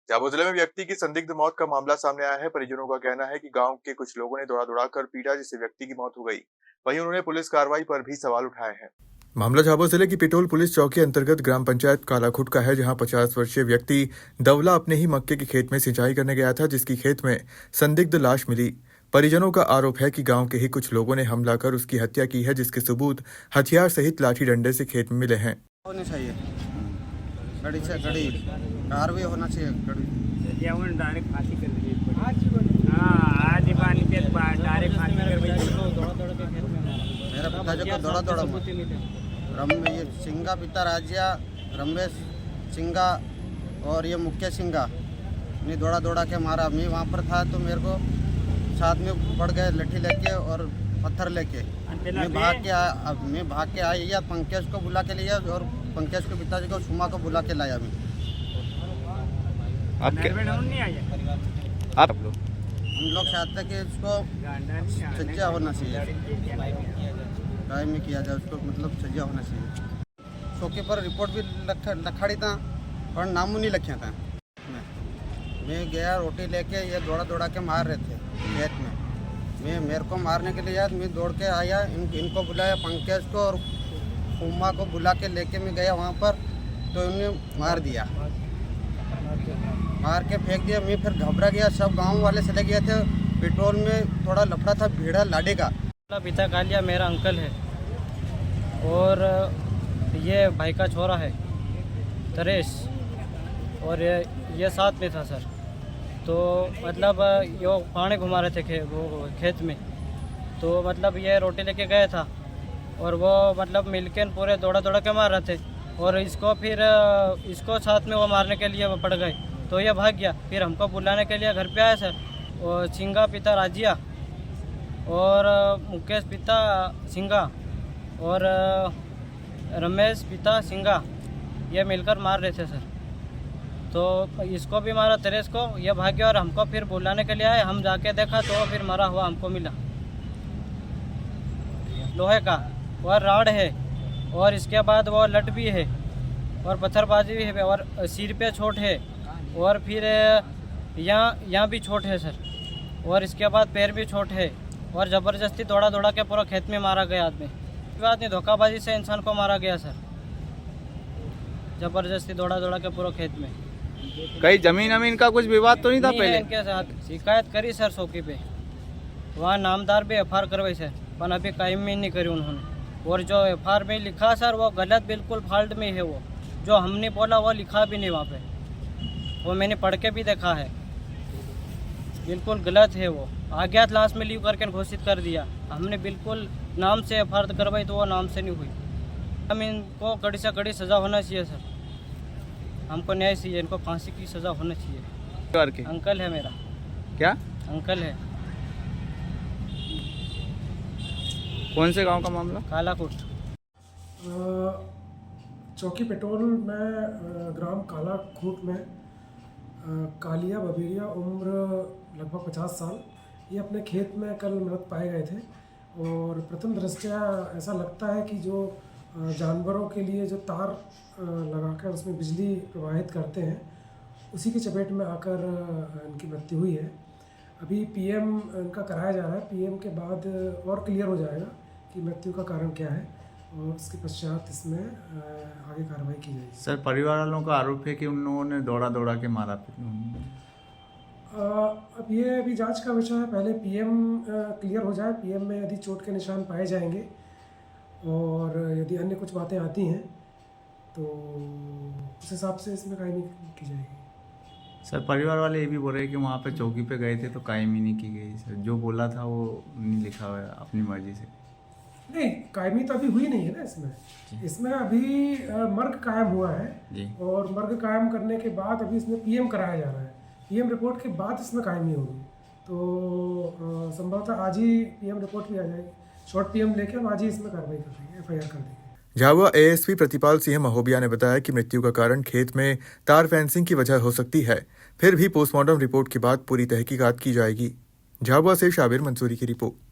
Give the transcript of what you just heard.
झाबुआ जिले में व्यक्ति की संदिग्ध मौत का मामला सामने आया है। परिजनों का कहना है कि गांव के कुछ लोगों ने दौड़ा कर पीटा, जिससे व्यक्ति की मौत हो गई। वहीं उन्होंने पुलिस कार्रवाई पर भी सवाल उठाए हैं। मामला झाबुआ जिले की पिटोल पुलिस चौकी अंतर्गत ग्राम पंचायत कालाखुट का है, जहां 50 वर्षीय व्यक्ति दवला अपने ही मक्के के खेत में सिंचाई करने गया था, जिसकी खेत में संदिग्ध लाश मिली। परिजनों का आरोप है कि गांव के ही कुछ लोगों ने हमला कर उसकी हत्या की है, जिसके सबूत हथियार सहित लाठी डंडे से खेत में मिले हैं। होनी चाहिए, कड़ी से कड़ी कार्रवाई होना चाहिए। डायरेक्ट फांसी कर दी। आज पानी पे डायरेक्ट फांसी कर दी। मेरे पिताजी को दौड़ा ये सिंगा पिता राजिया रमेश सिंगा और ये मुख्य सिंगा ने दौड़ा के मारा। मैं वहाँ पर था तो मेरे को साथ में पड़ गए लट्ठी लेके और पत्थर लेके। मैं भाग के आया, पंकज को बुला के लिया और पंकज के पिताजी को सुमा को बुला के लाया। मैं आप लोग हम लोग चाहते कि इसको सजा होना चाहिए, काय में किया जाए उसको, मतलब सजा होना चाहिए। चौकी पर रिपोर्ट भी लखाड़ी था और नामू नहीं लखिया था। मैं गया रोटी लेके, ये दौड़ा के मार रहे थे खेत में। मेरे को मारने के लिए मैं दौड़ के आया, इनको बुलाया, पंकज को और उमा को बुला के लेके मैं गया वहाँ पर, तो उन्हें मार दिया, मार के फेंक दिया। मैं फिर घबरा गया, सब गांव वाले चले गए थे। पेट्रोल में थोड़ा लफड़ा था भीड़ा लाडे का। पिता कालिया मेरा अंकल है और ये भाई का छोरा है तरेश, और ये साथ में था सर। तो मतलब ये पानी घुमा रहे थे खेत में, तो मतलब ये रोटी लेके गया था और वो मतलब मिलके पूरे दौड़ा के मार रहे थे, और इसको साथ में वो मारने के लिए वो पड़ गए, तो ये भाग गया। फिर हमको बुलाने के लिए घर पे आया सर, और सिंगा पिता राजिया और मुकेश पिता सिंगा और रमेश पिता सिंगा ये मिलकर मार रहे थे सर। तो इसको भी मारा तरेश को, ये भाग गया और हमको फिर बुलाने के लिए आए। हम जाके देखा तो फिर मरा हुआ हमको मिला, लोहे का और राड है, और इसके बाद वो लट भी है और पत्थरबाजी भी है, और सिर पे चोट है, और फिर यहाँ भी चोट है सर, और इसके बाद पैर भी चोट है, और ज़बरदस्ती दौड़ा के पूरा खेत में मारा गया आदमी। धोखाबाजी से इंसान को मारा गया सर, ज़बरदस्ती दौड़ा के पूरा खेत में। कहीं जमीन का कुछ विवाद तो नहीं था पहले? इनके साथ शिकायत करी सर चौकी पे, वहाँ नामदार भी एफआईआर करवाई सर, पर अभी कायम में नहीं करी उन्होंने। और जो एफआईआर में लिखा सर वो गलत, बिल्कुल फाल्ट में है। वो जो हमने बोला वो लिखा भी नहीं वहाँ पे, वो मैंने पढ़ के भी देखा है, बिल्कुल गलत है। वो अज्ञात लाश में लीव करके घोषित कर दिया। हमने बिल्कुल नाम से एफआईआर करवाई तो वो नाम से नहीं हुई। हम इनको कड़ी से कड़ी सज़ा होना चाहिए सर, हमको न्याय चाहिए, इनको फांसी की सज़ा होना चाहिए। अंकल है मेरा। क्या अंकल है? कौन से गांव का मामला? कालाकुट। चौकी पेट्रोल में ग्राम कालाखूट में कालिया बबेरिया उम्र लगभग 50 साल, ये अपने खेत में कल मृत पाए गए थे। और प्रथम दृष्टया ऐसा लगता है कि जो जानवरों के लिए जो तार लगाकर उसमें बिजली प्रवाहित करते हैं, उसी की चपेट में आकर इनकी मृत्यु हुई है। अभी पीएम इनका कराया जा रहा है, पीएम के बाद और क्लियर हो जाएगा कि मृत्यु का कारण क्या है, और उसके पश्चात इसमें आगे कार्रवाई की जाएगी। सर, परिवार वालों का आरोप है कि उन लोगों ने दौड़ा के मारा। अब ये अभी जांच का विषय है, पहले पीएम क्लियर हो जाए। पीएम में यदि चोट के निशान पाए जाएंगे और यदि अन्य कुछ बातें आती हैं तो उस हिसाब से इसमें कायमी की जाएगी। सर, परिवार वाले ये भी बोल रहे हैं कि वहाँ पे चौकी पे गए थे तो कायमी नहीं की गई। सर, जो बोला था वो नहीं लिखा हुआ है अपनी मर्जी से। नहीं, कायमी तो अभी हुई नहीं है ना इसमें अभी मर्ग कायम हुआ है जी। और मर्ग कायम करने के बाद अभी इसमें पीएम कराया जा रहा है। पीएम रिपोर्ट के बाद इसमें कायमी होगी, तो संभवतः आज ही पीएम रिपोर्ट भी आ जाएगी। शॉर्ट पीएम लेके हम आज ही इसमें कार्रवाई कर देंगे, एफआईआर कर देंगे। झाबुआ एएसपी प्रतिपाल सिंह महोबिया ने बताया कि मृत्यु का कारण खेत में तार फेंसिंग की वजह हो सकती है, फिर भी पोस्टमार्टम रिपोर्ट के बाद पूरी तहकीकात की जाएगी। झाबुआ से शाबिर मंसूरी की रिपोर्ट।